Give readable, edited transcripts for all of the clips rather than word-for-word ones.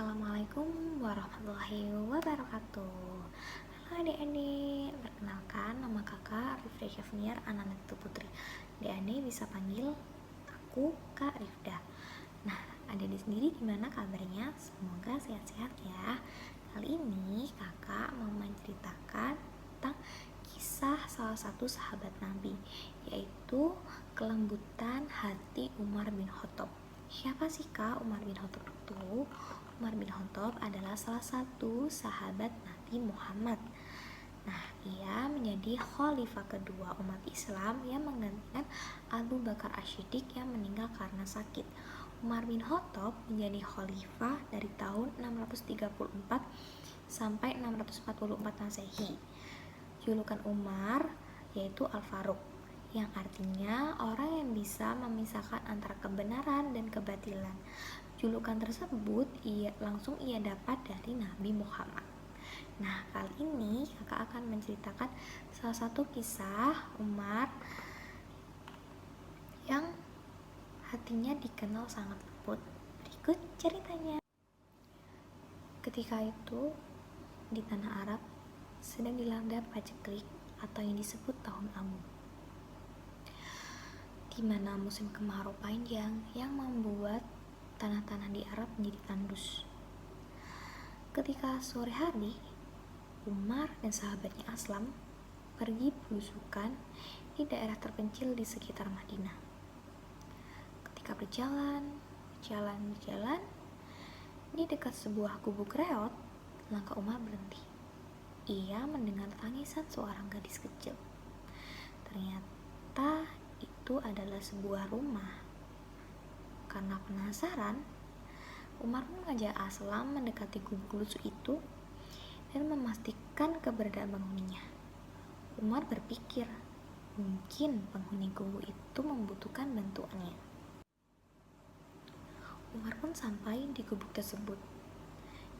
Assalamualaikum warahmatullahi wabarakatuh. Halo adik-adik, perkenalkan nama kakak Rifda Syafniar Anantu Putri. Adik-adik bisa panggil aku Kak Rifda. Nah, adik-adik sendiri gimana kabarnya? Semoga sehat-sehat ya. Kali ini kakak mau menceritakan tentang kisah salah satu sahabat Nabi, yaitu kelembutan hati Umar bin Khattab. Siapa sih Kak Umar bin Khattab itu? Umar bin Khattab adalah salah satu sahabat Nabi Muhammad. Nah, ia menjadi khalifah kedua umat Islam yang menggantikan Abu Bakar As-Siddiq yang meninggal karena sakit. Umar bin Khattab menjadi khalifah dari tahun 634 sampai 644 Masehi. Julukan Umar yaitu Al-Faruq, yang artinya orang yang bisa memisahkan antara kebenaran dan kebatilan. Julukan tersebut ia dapat dari Nabi Muhammad. Nah, kali ini kakak akan menceritakan salah satu kisah Umar yang hatinya dikenal sangat lembut. Berikut ceritanya. Ketika itu, di tanah Arab sedang dilanda paceklik atau yang disebut tahun abu, di mana musim kemarau panjang yang membuat tanah-tanah di Arab menjadi tandus. Ketika sore hari, Umar dan sahabatnya Aslam pergi belusukan di daerah terpencil di sekitar Madinah. Ketika berjalan, di dekat sebuah gubuk reot, langkah Umar berhenti. Ia mendengar tangisan seorang gadis kecil. Ternyata itu adalah sebuah rumah. Karena penasaran, Umar mengajak Aslam mendekati gubuk lusuh itu dan memastikan keberadaan penghuninya. Umar berpikir, mungkin penghuni gubuk itu membutuhkan bantuannya. Umar pun sampai di gubuk tersebut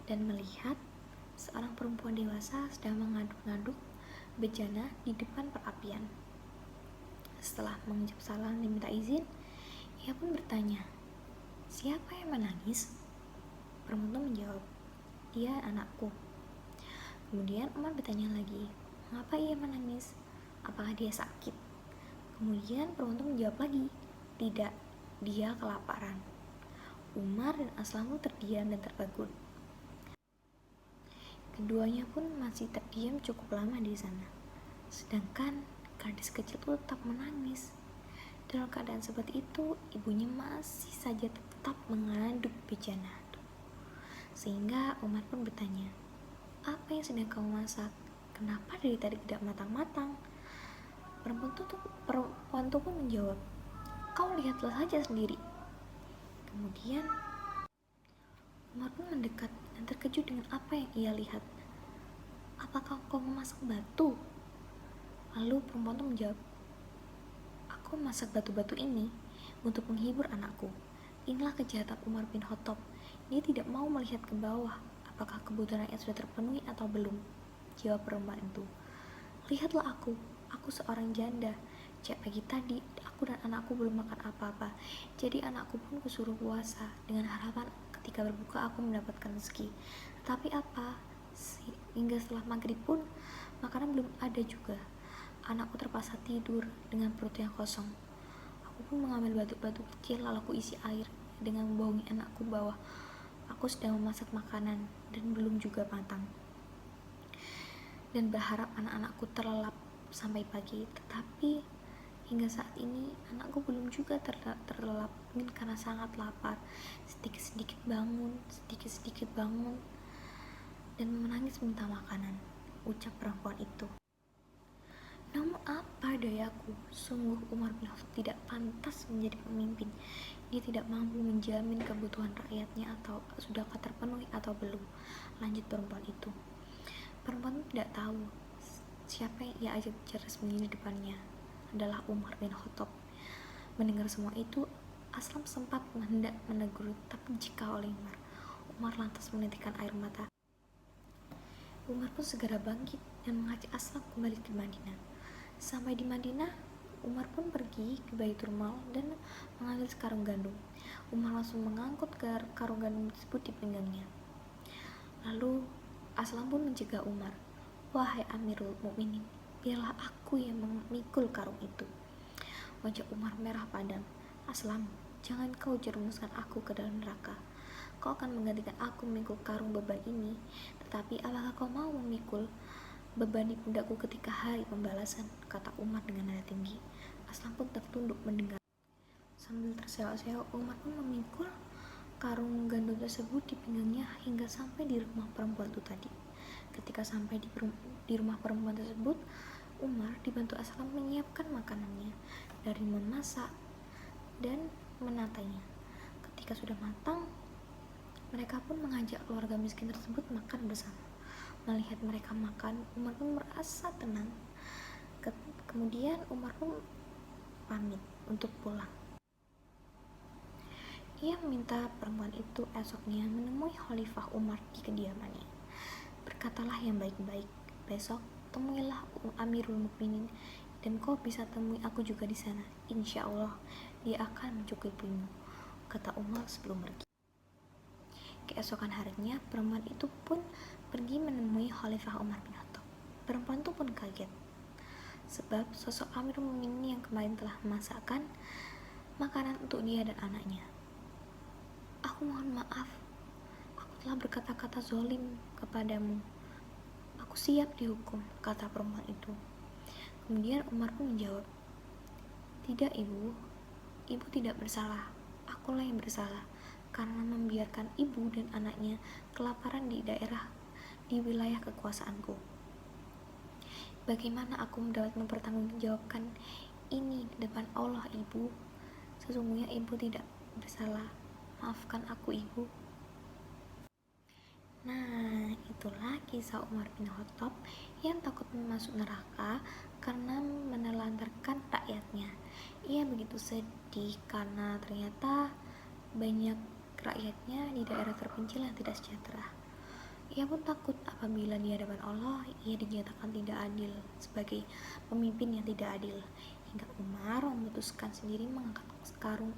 dan melihat seorang perempuan dewasa sedang mengaduk-aduk bejana di depan perapian. Setelah mengucap salam dan minta izin, ia pun bertanya, "Siapa yang menangis?" Perempuan menjawab, "Dia anakku." Kemudian Umar bertanya lagi, "Mengapa ia menangis? Apakah dia sakit?" Kemudian perempuan menjawab lagi, "Tidak, dia kelaparan." Umar dan Aslam terdiam dan terpegun. Keduanya pun masih terdiam cukup lama di sana. Sedangkan gadis kecil itu tetap menangis. Dalam keadaan seperti itu, ibunya masih saja tetap mengaduk bejana. Sehingga Umar pun bertanya, "Apa yang sedang kamu masak? Kenapa dari tadi tidak matang-matang?" Perempuan itu pun menjawab, "Kau lihatlah saja sendiri." Kemudian Umar pun mendekat dan terkejut dengan apa yang ia lihat. "Apakah kau memasak batu?" Lalu perempuan itu menjawab, "Aku memasak batu-batu ini untuk menghibur anakku." Inilah kejahatan Umar bin Khattab. Dia tidak mau melihat ke bawah apakah kebutuhan rakyat sudah terpenuhi atau belum. Jawab perempuan itu, "Lihatlah aku seorang janda. Sejak pagi tadi aku dan anakku belum makan apa-apa. Jadi anakku pun kusuruh puasa dengan harapan ketika berbuka aku mendapatkan rezeki. Tapi apa? Hingga setelah maghrib pun makanan belum ada juga. Anakku terpaksa tidur dengan perut yang kosong. Aku pun mengambil batu-batu kecil lalu aku isi air dengan membohongi anakku bahwa aku sedang memasak makanan dan belum juga matang. Dan berharap anak-anakku terlelap sampai pagi. Tetapi hingga saat ini anakku belum juga terlelap, mungkin karena sangat lapar. Sedikit-sedikit bangun dan menangis minta makanan," ucap perempuan itu. Namun apa dayaku, sungguh Umar bin Khattab tidak pantas menjadi pemimpin. Dia tidak mampu menjamin kebutuhan rakyatnya atau sudahkah terpenuhi atau belum, lanjut perempuan itu. Perempuan tidak tahu siapa yang ia ajak bicara sembunyi di depannya adalah Umar bin Khattab. Mendengar semua itu, Aslam sempat hendak menegur, tapi dicegah oleh Umar. Umar lantas menitikkan air mata. Umar pun segera bangkit dan mengajak Aslam kembali ke Madinah. Sampai di Madinah, Umar pun pergi ke Baitul Mal dan mengambil sekarung gandum. Umar langsung mengangkut karung gandum tersebut di pinggangnya. Lalu Aslam pun mencegah Umar. Wahai Amirul Mukminin, biarlah aku yang memikul karung itu. Wajah Umar merah padam. Aslam, jangan kau jerumuskan aku ke dalam neraka. Kau akan menggantikan aku memikul karung beban ini, tetapi apakah kau mau memikul beban di pundakku ketika hari pembalasan? Kata Umar dengan nada tinggi. Aslam pun tertunduk mendengar. Sambil terseok-seok, Umar pun memikul karung gandum tersebut di pinggangnya hingga sampai di rumah perempuan itu tadi. Ketika sampai di rumah perempuan tersebut, Umar dibantu Aslam menyiapkan makanannya, dari memasak dan menatanya. Ketika sudah matang, mereka pun mengajak keluarga miskin tersebut makan bersama. Melihat mereka makan, Umar pun merasa tenang. Kemudian Umar pun pamit untuk pulang. Ia meminta perempuan itu esoknya menemui Khalifah Umar di kediamannya. Berkatalah yang baik-baik, besok temuilah Amirul Mukminin dan kau bisa temui aku juga di sana. Insya Allah dia akan mencukupimu, kata Umar sebelum pergi. Keesokan harinya, perempuan itu pun pergi menemui Khalifah Umar bin Khattab. Perempuan itu pun kaget, sebab sosok Amirul Mukminin yang kemarin telah memasakkan makanan untuk dia dan anaknya. Aku mohon maaf, aku telah berkata-kata zolim kepadamu. Aku siap dihukum, kata perempuan itu. Kemudian Umar pun menjawab, tidak ibu tidak bersalah. Akulah yang bersalah karena membiarkan ibu dan anaknya kelaparan di wilayah kekuasaanku. Bagaimana aku dapat mempertanggungjawabkan ini di depan Allah, ibu? Sesungguhnya ibu tidak bersalah. Maafkan aku, ibu. Nah, itulah kisah Umar bin Khattab yang takut masuk neraka karena menelantarkan rakyatnya. Ia begitu sedih karena ternyata banyak rakyatnya di daerah terpencil yang tidak sejahtera. Ia pun takut apabila di hadapan Allah ia dinyatakan tidak adil sebagai pemimpin yang tidak adil, hingga Umar memutuskan sendiri mengangkat karung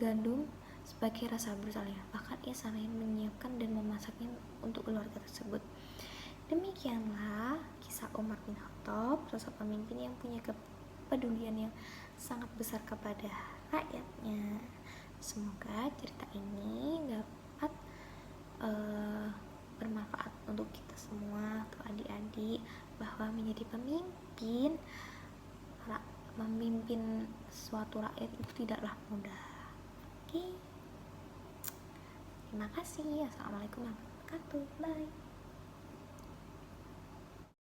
gandum sebagai rasa bersalah. Bahkan ia sampai menyiapkan dan memasaknya untuk keluarga tersebut. Demikianlah kisah Umar bin Khattab, sosok pemimpin yang punya kepedulian yang sangat besar kepada rakyatnya. Semoga cerita ini dapat bermanfaat untuk kita semua, untuk adik-adik, bahwa menjadi memimpin suatu rakyat itu tidaklah mudah. Oke. Terima kasih. Assalamualaikum warahmatullahi wabarakatuh. Bye.